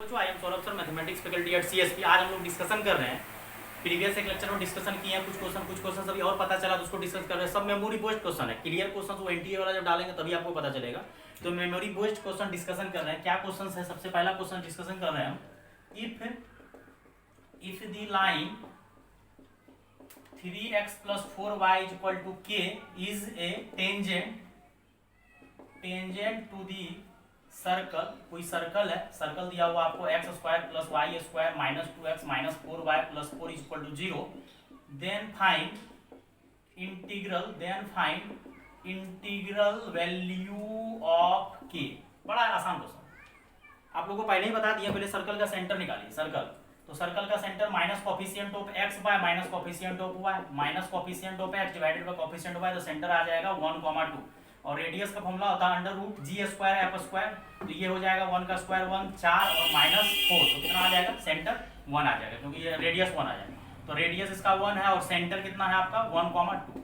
बच्चों I am Saurabh sir, mathematics faculty at CSP. आज हम लोग डिस्कशन कर रहे हैं, प्रीवियस एक लेक्चर में डिस्कशन किए हैं कुछ क्वेश्चन अभी और पता चला तो उसको डिस्कस कर रहे हैं। सब मेमोरी बेस्ड क्वेश्चन है, क्लियर क्वेश्चन वो एनटीए वाला जब डालेंगे तभी आपको पता चलेगा। तो मेमोरी बेस्ड क्वेश्चन डिस्कशन कर रहे हैं। क्या क्वेश्चन है? सबसे पहला क्वेश्चन डिस्कशन कर रहे हैं हम, if the line 3x + 4y = k is a tangent to the circle. कोई सर्कल है, सर्कल दिया हुआ आपको x² + y² - 2x - 4y + 4 = 0, then find integral value of k। बड़ा आसान क्वेश्चन, आप लोगों को पहले ही बता दिया। पहले सर्कल का सेंटर निकालिए। सर्कल तो सर्कल का centre minus coefficient of x bye minus coefficient of y, minus coefficient of x divided by coefficient of y, तो सेंटर आ जाएगा 1,2। और रेडियस का फॉर्मूला होता है √g² f², तो ये हो जाएगा 1 का स्क्वायर 1 4 और -4, तो कितना आ जाएगा? सेंटर 1 आ जाएगा, क्योंकि ये रेडियस 1 आ जाएगा। तो रेडियस इसका 1 है और सेंटर कितना है आपका? 1,2।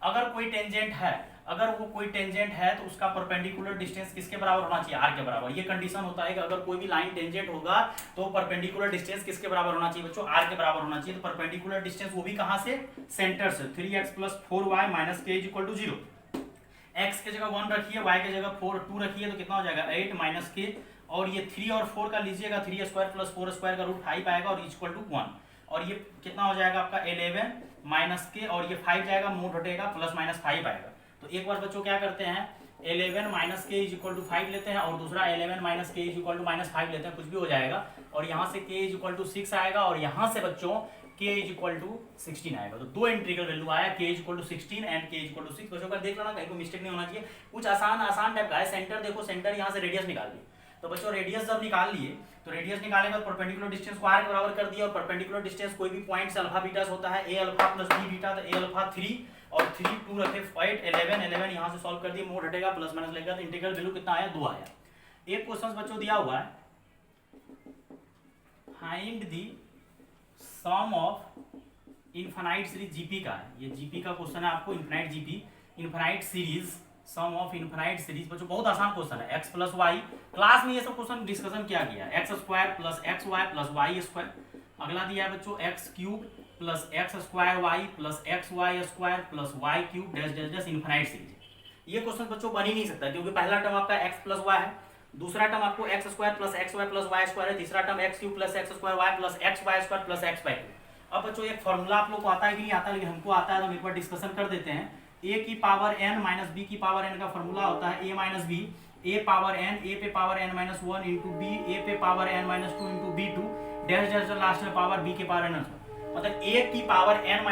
अगर कोई टेंजेंट है, अगर वो कोई टेंजेंट है तो उसका परपेंडिकुलर डिस्टेंस किसके बराबर होना चाहिए? r के बराबर। ये कंडीशन होता है कि अगर कोई भी लाइन टेंजेंट होगा तो परपेंडिकुलर डिस्टेंस किसके बराबर होना चाहिए बच्चों? r के बराबर होना चाहिए। तो परपेंडिकुलर डिस्टेंस वो भी कहां से? सेंटर से। 3x + 4y - k = 0। x के जगह 1 रखिए, y के जगह 2 रखिए, तो कितना हो जाएगा? 8 - k। और ये 3 और 4 का लीजिएगा, 3² + 4² का √5 आएगा और = 1। और ये कितना हो जाएगा आपका? 11 - k, और ये 5 जाएगा, मोड हटेगा, +-5 आएगा। तो एक बार बच्चों क्या करते हैं, 11 - k = 5 लेते हैं और दूसरा 11 - k = -5 लेते हैं, कुछ भी हो जाएगा। और यहाँ से k = 6 आएगा और यहाँ से बच्चों k = 16 आएगा। तो दो इंटीग्रल वैल्यू आया, k = 16 एंड k = 6। बच्चों का देख लेना, कहीं को मिस्टेक नहीं होना चाहिए। कुछ आसान टाइप का है। सेंटर देखो, सेंटर यहाँ से रेडियस निकाल दी। तो बच्चों रेडियस जब निकाल लिए तो रेडियस निकालने के बाद परपेंडिकुलर डिस्टेंस को r के बराबर कर दिया। और परपेंडिकुलर डिस्टेंस कोई भी पॉइंट से अल्फा बीटा होता है, a अल्फा + b बीटा, तो a अल्फा 3 और 3 2 रखे 8 11 यहाँ से सॉल्व कर दिए, मोड हटेगा, ± लगेगा, तो इंटीग्रल वैल्यू कितना आया? 2 आया। एक क्वेश्चन बच्चों दिया हुआ है, find the sum of infinite series, GP का है ये। जीपी का क्वेश्चन है आपको, infinite GP, infinite series, sum of infinite series. बच्चों बहुत आसान क्वेश्चन है। x + y, क्लास में ये सब क्वेश्चन डिस्कशन किया गया है। x² + xy + y²। अगला दिया है बच्चों x³ + x²y + xy² + y³ dash infinite series. ये क्वेश्चन बच्चों बन ही नहीं सकता, क्योंकि पहला टर्म आपका x + y है, दूसरा टर्म आपको x² + xy + y² है, तीसरा term x³ + x²y + xy² + x/2। अब बच्चों एक फॉर्मूला आप लोग को आता है कि नहीं आता, लेकिन हमको आता है, तो हम एक बार डिस्कशन कर देते हैं। a की पावर n - b की पावर n का फॉर्मूला होता है a - b, a power n, a पे power n - 1 into b, a पे power n - 2 into b2 dash dash last में पावर b के पावर n। मतलब a की पावर n -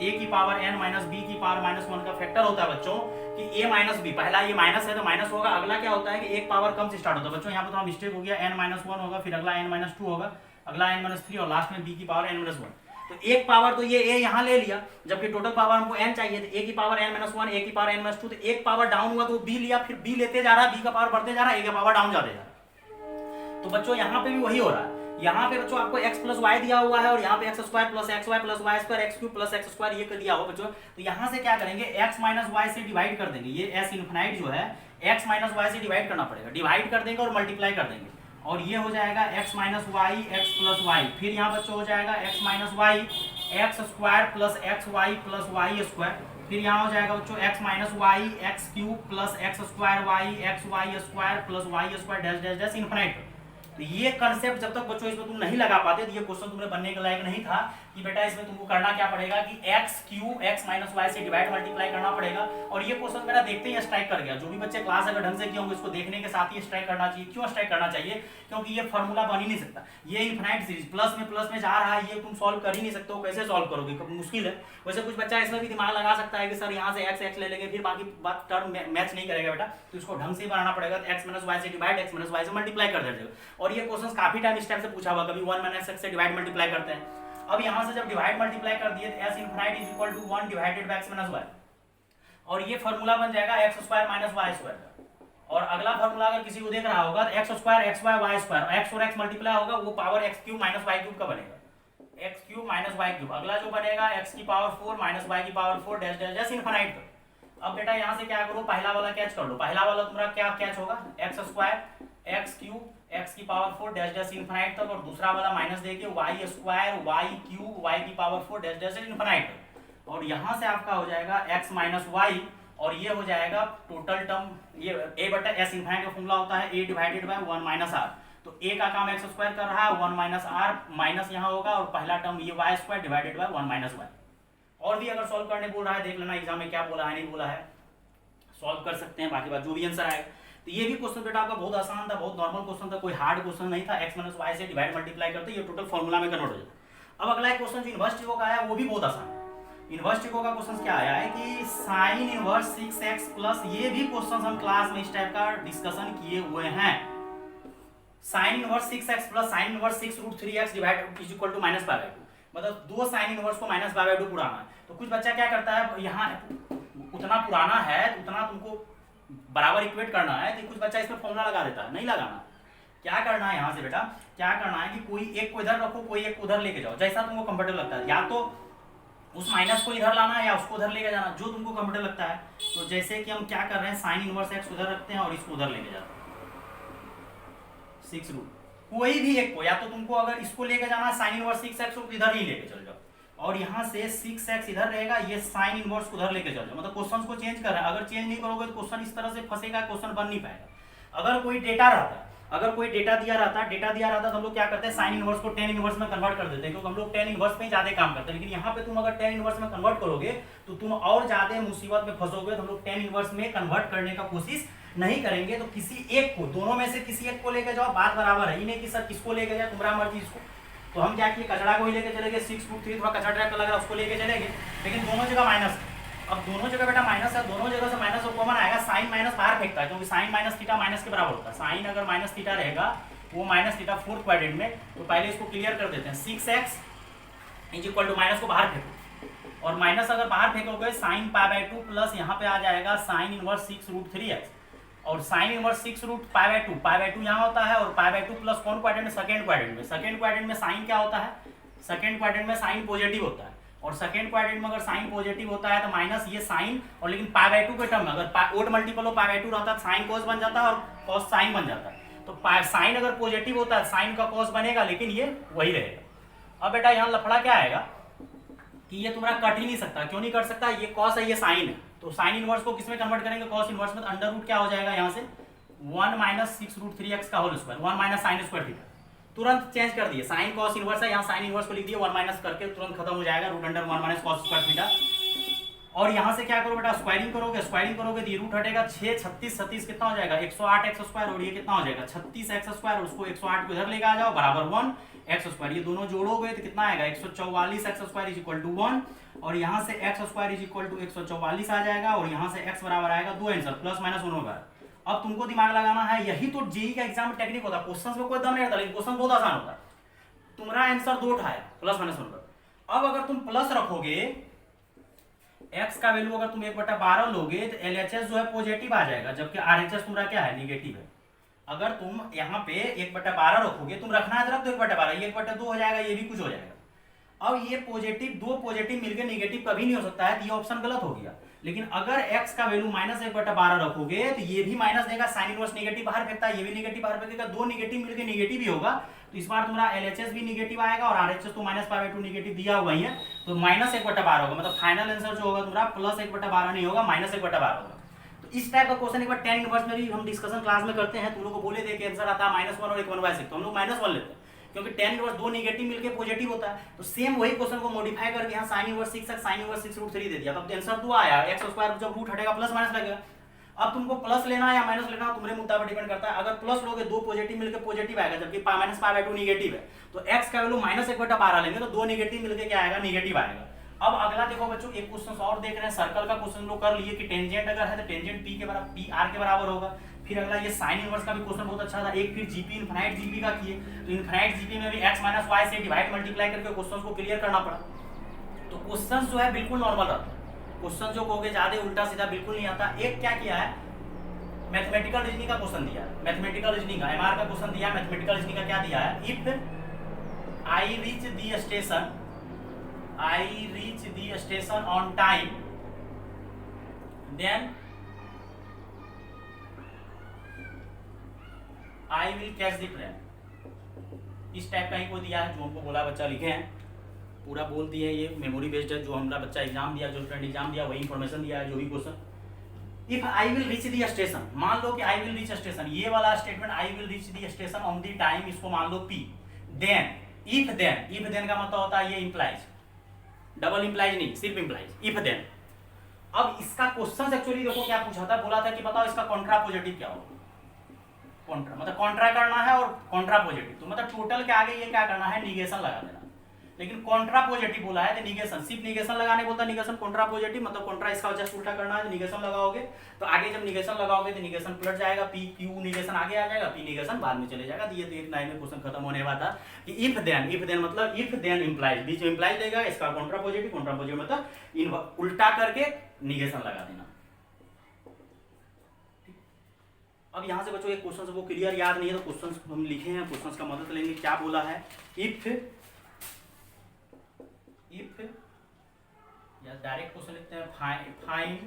b की पावर -1 का फैक्टर होता है बच्चों कि a - b। पहला ये माइनस है तो माइनस होगा। अगला क्या होता है कि एक पावर कम से स्टार्ट होता है बच्चों। यहाँ पर थोड़ा मिस्टेक हो गया, n - 1 होगा, फिर अगला n - 2 होगा, अगला n - 3 और लास्ट में b की पावर n - 1। तो एक पावर तो ये a यहाँ ले लिया, जबकि टोटल पावर हमको n चाहिए, तो a की पावर n - 1, a की पावर n - 2, तो एक पावर डाउन हुआ तो b लिया, फिर b लेते जा रहा है, b का पावर बढ़ते जा रहा है, a का पावर डाउन जाते जा रहा है। तो बच्चों यहाँ पे भी वही हो रहा है। यहाँ पे बच्चों आपको x + y दिया हुआ है और यहाँ पे x² + xy + y², x³ + x² ये कर दिया हुआ बच्चों। तो यहाँ से क्या करेंगे, x - y से डिवाइड कर देंगे। ये s इनफिनाइट जो है x - y से डिवाइड करना पड़ेगा, डिवाइड कर देंगे और मल्टीप्लाई कर देंगे, और ये हो जाएगा x - y x + y। फिर यहाँ बच्चों हो जाएगा x - y x² + xy + y²। फिर यहाँ हो जाएगा बच्चों x - y x³ + x²y xy² + y² dash dash dash infinite. तो ये कंसेप्ट जब तक बच्चों इसमें तुम नहीं लगा पाते तो ये क्वेश्चन तुम्हें बनने के लायक नहीं था कि बेटा इसमें तुमको करना क्या पड़ेगा कि x³ x - y से डिवाइड मल्टीप्लाई करना पड़ेगा। और ये क्वेश्चन मेरा देखते ही स्ट्राइक कर गया। जो भी बच्चे क्लास अगर ढंग से किए होंगे इसको देखने के साथ ही स्ट्राइक करना चाहिए। क्यों स्ट्राइक करना चाहिए? क्योंकि ये फॉर्मूला बन ही नहीं सकता। ये इनफिनाइट सीरीज प्लस में जा रहा है, ये तुम सॉल्व कर ही नहीं सकते हो। कैसे सॉल्व करोगे? मुश्किल है। वैसे कुछ बच्चा इसमें भी दिमाग लगा सकता है कि सर यहाँ से x ले लेंगे, फिर बाकी बात टर्म मैच नहीं करेगा बेटा, तो इसको ढंग से बनाना पड़ेगा। x - y से डिवाइड, x - y से मल्टीप्लाई कर दीजिएगा। और ये क्वेश्चन काफी टाइम इस टाइप से पूछा हुआ, कभी 1 - x से डिवाइड मल्टीप्लाई करते हैं। अब यहाँ से जब डिवाइड मल्टीप्लाई कर दिए तो s infinite = 1 divided by x - y, और ये फॉर्मूला बन जाएगा x² - y² का। और अगला फॉर्मूला अगर किसी को देख रहा होगा तो x² xy y², x और x मल्टीप्लाई होगा, वो पावर x³ - y³ का बनेगा, x³ - y³। अगला जो बनेगा x की पावर 4 - y की power 4 dash dash dash infinite का। अब बेटा यहाँ से क्या करो, पहला वाला कैच कर लो। पहला वाला तुम्हारा क्या कैच होगा, x² x³ x की पावर 4 डैश डैश इनफाइनाइट तक, और दूसरा वाला माइनस देके y square y cube y की पावर 4 डैश डैश इनफाइनाइट तक, और यहाँ से आपका हो जाएगा x माइनस वाई, और ये हो जाएगा टोटल टर्म, ये a बटा s इनफाइनाइट का फॉर्मूला होता है a divided by 1 minus r, तो a का काम x स्क्वायर कर रहा है, 1 माइनस आर माइनस यहाँ होगा, और पहला टर्म ये y square divided by 1 minus y. और भी अगर सॉल्व करने बोल रहा है देख लेना एग्जाम में क्या बोला है नहीं बोला है, सॉल्व कर सकते हैं, बाकी बात जो भी आंसर आएगा। तो ये भी क्वेश्चन बेटा आपका बहुत आसान था, बहुत नॉर्मल क्वेश्चन था, कोई हार्ड क्वेश्चन नहीं था, x माइनस वाई से डिवाइड मल्टीप्लाई करते ये टोटल फॉर्मूला में कन्वर्ट हो जाता। अब अगला क्वेश्चन जो इनवर्स टिको का आया वो भी बहुत आसान है। इनवर्स टिको का क्वेश्चन क्या आया है कि साइन इनवर्स 6x प्लस, ये भी क्वेश्चन हम क्लास में इस टाइप का डिस्कशन किए हुए हैं। Sine inverse 6x plus sine inverse 6 root 3x divide is equal to minus pi by 2, मतलब दो साइन इनवर्स को माइनस पाई बाय 2 पुराना है। तो कुछ बच्चा क्या करता है, यहाँ उतना पुराना है उतना तुमको बराबर इक्वेट करना है, तो कुछ बच्चा इसमें फॉर्मूला लगा देता है, नहीं लगाना। क्या करना है यहाँ से बेटा, क्या करना है कि कोई एक को इधर रखो, कोई एक को उधर लेके जाओ, जैसा तुमको कंफर्टेबल लगता है, या तो उस माइनस को इधर लाना है या उसको उधर लेके जाना, जो तुमको कंफर्टेबल लगता है। तो जैसे कि हम क्या कर रहे हैं, साइन इनवर्स x उधर रखते हैं और इसको उधर लेके जाते हैं 6 रूट, कोई भी एक को, या तो तुमको अगर इसको लेके जाना है साइन इनवर्स 6x को इधर ही लेके चल जाओ, और यहाँ से 6x इधर रहेगा, ये साइन इनवर्स को उधर लेके चल जाओ, मतलब क्वेश्चन को चेंज कर रहे हैं। अगर चेंज नहीं करोगे तो क्वेश्चन इस तरह से फंसेगा, क्वेश्चन बन नहीं पाएगा। अगर कोई डेटा रहता, अगर कोई डेटा दिया रहता तो हम लोग क्या करते हैं, साइन इनवर्स को टेन इनवर्स में कन्वर्ट कर देते हैं, क्योंकि हम लोग टेन इनवर्स में ज्यादा काम करते हैं। लेकिन यहाँ पे तुम अगर टेन इनवर्स में कन्वर्ट करोगे तो तुम और ज्यादा मुसीबत में फंसोगे। तो हम लोग टेन इनवर्स में कन्वर्ट करने का कोशिश नहीं करेंगे। तो किसी एक को, दोनों में से किसी एक को लेके जाओ, बात बराबर है, इन्हें कि सर किसको लेके जाए, तुम्हारा मर्जी इसको। तो हम क्या किए, कचड़ा को ही लेके चले गए, 6 रूट 3 थोड़ा कचड़ा टाइप का लग रहा है, उसको लेके चलेंगे, लेकिन दोनों जगह माइनस है। अब दोनों जगह बेटा माइनस है, दोनों जगह से माइनस और कॉमन आएगा, साइन माइनस बाहर फेंकता है, क्योंकि साइन माइनस थीटा माइनस के बराबर होता है। साइन अगर माइनस थीटा रहेगा वो माइनस थीटा फोर्थ क्वाड्रेंट में, तो पहले इसको क्लियर कर देते हैं, 6x is equal to minus को बाहर फेंको, और माइनस अगर बाहर फेंकोगे साइन पाई बाय 2 प्लस यहाँ पे आ जाएगा साइन इनवर्स 6 रूट 3x, और sine inverse 6 root pi by 2 यहाँ होता है, और पाई बाय 2 प्लस कौन क्वाड्रेंट में, सेकंड क्वाड्रेंट में। सेकंड क्वाड्रेंट में साइन क्या होता है, सेकंड क्वाड्रेंट में साइन पॉजिटिव होता है, और सेकंड क्वाड्रेंट में अगर साइन पॉजिटिव होता है तो माइनस ये साइन, और लेकिन पाई बाय 2 के टर्म में अगर ओड मल्टीपल हो पाई बाय 2 रहता है, साइन कॉस बन जाता है और कॉस साइन बन जाता है। तो साइन अगर पॉजिटिव होता है साइन का कॉस बनेगा, लेकिन ये वही रहेगा। अब बेटा यहाँ लफड़ा क्या आएगा कि ये तुम्हारा कट ही नहीं सकता। क्यों नहीं कट सकता, ये कॉस है ये साइन है, तो साइन इनवर्स को किसमें कन्वर्ट करेंगे, कॉस इनवर्स में। अंडर रूट क्या हो जाएगा यहाँ से, 1 माइनस 6 रूट 3x का whole square, 1 minus sine square theta, तुरंत चेंज कर दिए, साइन कॉस इनवर्स है, यहाँ साइन इनवर्स को लिख दिए, 1 माइनस करके तुरंत खत्म हो जाएगा, root under 1 minus cos square theta. और यहाँ से क्या करो बेटा, स्क्वायरिंग करोगे, स्क्वायरिंग करोगे तो ये रूट हटेगा, 6 36 37 कितना हो जाएगा, 108 एक्स स्क्वायर, और ये कितना हो जाएगा 36 एक्स स्क्वायर, उसको 108 को इधर लेके आ जाओ, बराबर 1 एक्स स्क्वायर, ये दोनों जोड़ोगे तो कितना आएगा 144 x square is equal to 1, और यहाँ से x square is equal to 144 आ जाएगा, और यहाँ से एक्स बराबर आएगा 2 आंसर प्लस माइनस 1 होगा। अब तुमको दिमाग लगाना है, यही तो जेईई का एग्जाम टेक्निक होता है, क्वेश्चन में कोई दम नहीं रहता, लेकिन क्वेश्चन बहुत आसान होता है। तुम्हारा आंसर 2 उठाया प्लस माइनस 1 होगा। अब अगर तुम प्लस रखोगे, x का वैल्यू अगर तुम 1/12 लोगे तो LHS जो है पॉजिटिव आ जाएगा, जबकि RHS तुम्हारा क्या है, नेगेटिव है। अगर तुम यहाँ पे 1/12 रखोगे, तुम रखना है तो रख दो 1/12, ये 1/2 हो जाएगा, ये भी कुछ हो जाएगा। अब ये पॉजिटिव, दो पॉजिटिव मिलकर नेगेटिव कभी नहीं हो सकता है, तो ये ऑप्शन गलत हो गया। लेकिन अगर x का वैल्यू माइनस 1/12 रखोगे तो ये भी माइनस देगा, साइन इनवर्स नेगेटिव बाहर फेंकता है, ये भी नेगेटिव बाहर फेंकेगा, दो नेगेटिव मिलकर नेगेटिव ही होगा, तो इस बार तुम्हारा LHS भी नेगेटिव आएगा, और RHS तो माइनस पाई बाय 2 नेगेटिव दिया हुआ ही है, तो माइनस 1/12 होगा, मतलब फाइनल आंसर जो होगा तुम्हारा प्लस 1/12 नहीं होगा, माइनस 1/12 होगा। तो इस टाइप का क्वेश्चन एक बार टेन इनवर्स में भी हम डिस्कशन क्लास में करते हैं, तुम लोग को बोले दे के आंसर आता है -1 और 1/6, तो हम लोग -1 लेते हैं, क्योंकि टेन इनवर्स दो नेगेटिव मिलकर पॉजिटिव होता है। तो सेम वही क्वेश्चन को मॉडिफाई करके यहाँ sine inverse 6 sine inverse 6 root 3 दे दिया, तब आंसर 2 आया, एक्स स्क्वायर जब रूट हटेगा प्लस माइनस लगेगा। अब तुमको प्लस लेना है या माइनस लेना है तुम्हारे मुद्दा पर डिपेंड करता है। अगर प्लस लोगे, दो पॉजिटिव मिलकर पॉजिटिव आएगा, जबकि माइनस पाई बाय 2 नेगेटिव है, तो x का वैल्यू माइनस 1/12 लेंगे तो दो नेगेटिव मिलकर क्या आएगा, नेगेटिव आएगा। अब अगला देखो बच्चों, एक क्वेश्चन और देख रहे हैं, सर्कल का क्वेश्चन लोग कर लिए कि टेंजेंट अगर है तो टेंजेंट p के बराबर p r के बराबर होगा। फिर अगला ये साइन इनवर्स का भी क्वेश्चन बहुत अच्छा था। एक फिर जीपी इनफिनाइट जीपी का किए, तो इनफिनाइट जीपी में भी x माइनस वाई से डिवाइड मल्टीप्लाई करके क्वेश्चन को क्लियर करना पड़ा। तो क्वेश्चन जो है बिल्कुल नॉर्मल रहता है, क्वेश्चन जो कहोगे ज्यादा उल्टा सीधा बिल्कुल नहीं आता। एक क्या किया है, मैथमेटिकल रीजनिंग का क्वेश्चन दिया है, मैथमेटिकल रीजनिंग का एमआर का क्वेश्चन दिया है। मैथमेटिकल रीजनिंग का क्या दिया है, if I reach the station on time then I will catch the train, इस टाइप का ही कोई दिया है जो हमको बोला बच्चा लिखे हैं, पूरा बोल दिए, ये मेमोरी बेस्ड है, जो हमारा बच्चा एग्जाम दिया, जो स्टूडेंट एग्जाम दिया वही इंफॉर्मेशन दिया है, जो भी question. If I will reach the station, मान लो कि आई विल रीच स्टेशन, ये वाला statement I will reach the station on the time, इसको मान लो पी, देन इफ देन का मतलब होता है ये इंप्लाइज, डबल इंप्लाइज नहीं, सिर्फ इंप्लाइज, इफ देन। अब इसका क्वेश्चन एक्चुअली देखो क्या पूछा था, बोला था कि बताओ इसका कॉन्ट्रा पॉजिटिव क्या होगा, कॉन्ट्रा मतलब कॉन्ट्रा करना है और कॉन्ट्रा पॉजिटिव, तो मतलब टोटल के आगे ये क्या करना है, निगेशन लगा देना। लेकिन कॉन्ट्रा पॉजिटिव बोला है तो निगेशन, सिर्फ निगेशन लगाने बोलता है, निगेशन कॉन्ट्रा पॉजिटिव मतलब कॉन्ट्रा इसका जस्ट उल्टा करना है, तो निगेशन लगाओगे तो आगे जब निगेशन लगाओगे तो निगेशन पलट जाएगा, पी क्यू निगेशन आगे आ जाएगा, पी निगेशन बाद में चले जाएगा। तो ये तो एक लाइन में क्वेश्चन खत्म होने वाला था कि इफ देन मतलब इफ देन इंप्लाइज, बीच में इंप्लाइज देगा, इसका कॉन्ट्रा पॉजिटिव मतलब उल्टा करके निगेशन लगा देना। अब यहाँ से बच्चों एक क्वेश्चन वो क्लियर याद नहीं है तो क्वेश्चन हम लिखे हैं, क्वेश्चन का मदद लेंगे। क्या बोला है, इफ या डायरेक्ट क्वेश्चन लिखते हैं, find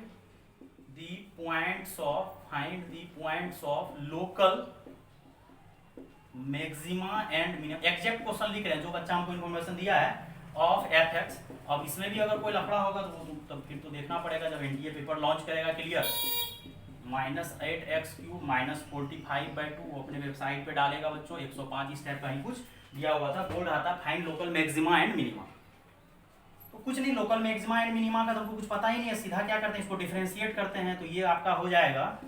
the points of local maxima and minimum, exact question लिख रहे हैं जो बच्चा हमको इन्फॉर्मेशन दिया है ऑफ एफ एक्स। अब इसमें भी अगर कोई लफड़ा होगा तो तब फिर तो देखना पड़ेगा जब एनटीए पेपर लॉन्च करेगा क्लियर। -8x³ -45/2 वो अपने वेबसाइट पे डालेगा बच्चों, 105 इस टाइप का ही कुछ दिया हुआ था, बोल रहा था find local maxima and minima. तो कुछ नहीं, लोकल मैक्सिमा एंड मिनिमा का तो हमको कुछ पता ही नहीं है, सीधा क्या करते हैं इसको डिफरेंशिएट करते हैं, तो ये आपका हो जाएगा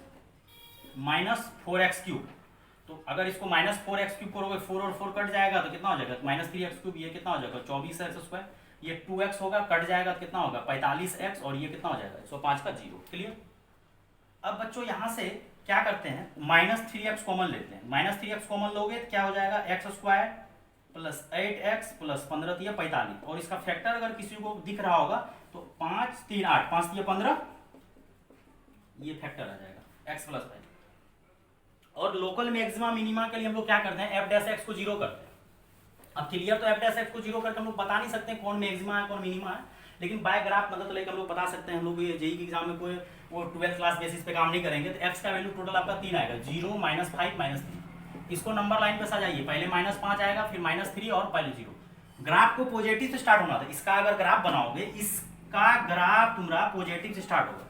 -4x³। तो अगर इसको -4x³ करोगे 4 और 4 कट जाएगा तो कितना हो जाएगा, -3x³, ये कितना हो जाएगा 24x², ये 2x होगा कट जाएगा तो कितना होगा 45x, और ये कितना हो जाएगा 105 का 0। क्लियर। अब बच्चों यहाँ से क्या करते हैं, -3x कॉमन लेते हैं, -3x कॉमन लोगे तो क्या हो जाएगा x² + 8x + 15 तो ये 45, और इसका फैक्टर अगर किसी को दिख रहा होगा तो 5 3 8 5 3 15, ये फैक्टर आ जाएगा x + 5। और लोकल मैक्सिमा मिनिमा के लिए हम लोग क्या करते हैं, f' को 0 करते हैं। अब क्लियर तो f' को 0 करके हम लोग बता नहीं सकते कौन मैक्सिमा है कौन मिनिमा है, लेकिन बाय ग्राफ मदद लेकर हम लोग बता सकते हैं। हम लोग ये जेईई के एग्जाम में कोई वो 12th क्लास बेसिस पे काम नहीं करेंगे, तो x का वैल्यू टोटल आपका 3 आएगा, 0 -5 -3। इसको नंबर लाइन पे सजाइए, पहले -5 आएगा, फिर -3 और पहले 0। ग्राफ को पॉजिटिव से स्टार्ट होना था, इसका अगर ग्राफ बनाओगे, इसका ग्राफ तुम्हारा पॉजिटिव से स्टार्ट होगा,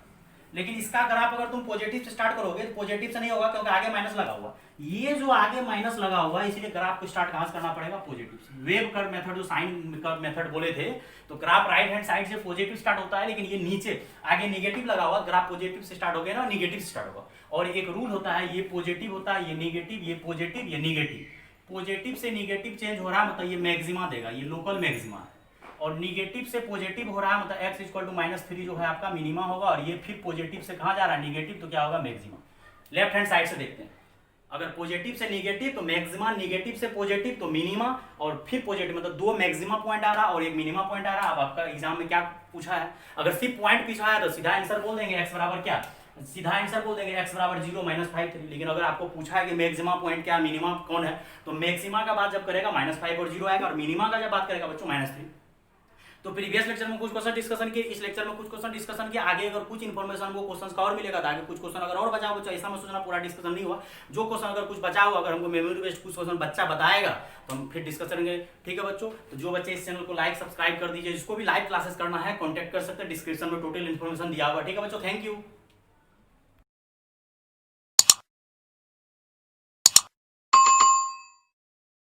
लेकिन इसका ग्राफ अगर तुम पॉजिटिव से स्टार्ट करोगे तो पॉजिटिव से नहीं होगा क्योंकि आगे माइनस लगा हुआ, ये जो आगे माइनस लगा हुआ है, इसलिए ग्राफ को स्टार्ट कहां से करना पड़ेगा, पॉजिटिव से। वेव कर्व मेथड जो साइन कर्व मेथड बोले थे, तो ग्राफ राइट हैंड साइड से पॉजिटिव स्टार्ट होता है, लेकिन ये नीचे आगे नेगेटिव लगा हुआ, ग्राफ पॉजिटिव से स्टार्ट हो गया ना, नेगेटिव से स्टार्ट होगा। और एक रूल होता है, ये पॉजिटिव होता है, ये नेगेटिव, ये पॉजिटिव, ये नेगेटिव। पॉजिटिव से नेगेटिव चेंज हो रहा है मतलब ये मैक्सिमा देगा, ये लोकल मैक्सिमा है। और निगेटिव से पॉजिटिव हो रहा है मतलब x = -3 जो है आपका मिनिमा होगा, और ये फिर पॉजिटिव से कहाँ जा रहा है, निगेटिव, तो क्या होगा मैक्सिमा। लेफ्ट हैंड साइड से देखते हैं, अगर पॉजिटिव से निगेटिव तो मैक्सिमा, निगेटिव से पॉजिटिव तो मिनिमा, और फिर पॉजिटिव मतलब 2 मैक्सिमा पॉइंट आ रहा और 1 मिनिमा पॉइंट आ रहा। अब आपका एग्जाम में क्या पूछा है, अगर सिर्फ पॉइंट पूछा है तो सीधा आंसर बोल देंगे x बराबर क्या, सीधा आंसर बोल देंगे x बराबर 0 -5 3। लेकिन अगर आपको पूछा है कि मैक्सिमा पॉइंट क्या, मिनिमा कौन है, तो मैक्सिमा का बात जब करेगा -5 और 0 आएगा, और मिनिमा का जब बात करेगा बच्चों -3। तो प्रीवियस लेक्चर में कुछ क्वेश्चन डिस्कशन किए, इस लेक्चर में कुछ क्वेश्चन डिस्कशन किए, आगे अगर कुछ इन्फॉर्मेशन वो क्वेश्चन का और मिलेगा तो आगे कुछ क्वेश्चन अगर और बचा हो, ऐसा मैं सोचना पूरा डिस्कशन नहीं हुआ, जो क्वेश्चन अगर कुछ बचा हुआ, अगर हमको मेमोरी बेस्ड कुछ क्वेश्चन बच्चा बताएगा तो हम फिर डिस्कस करेंगे। ठीक है बच्चों, तो जो बच्चे इस चैनल को लाइक सब्सक्राइब कर दीजिए, जिसको भी लाइव क्लासेस करना है कॉन्टैक्ट कर सकते हैं, डिस्क्रिप्शन में टोटल इन्फॉर्मेशन दिया हुआ। ठीक है बच्चों, थैंक यू।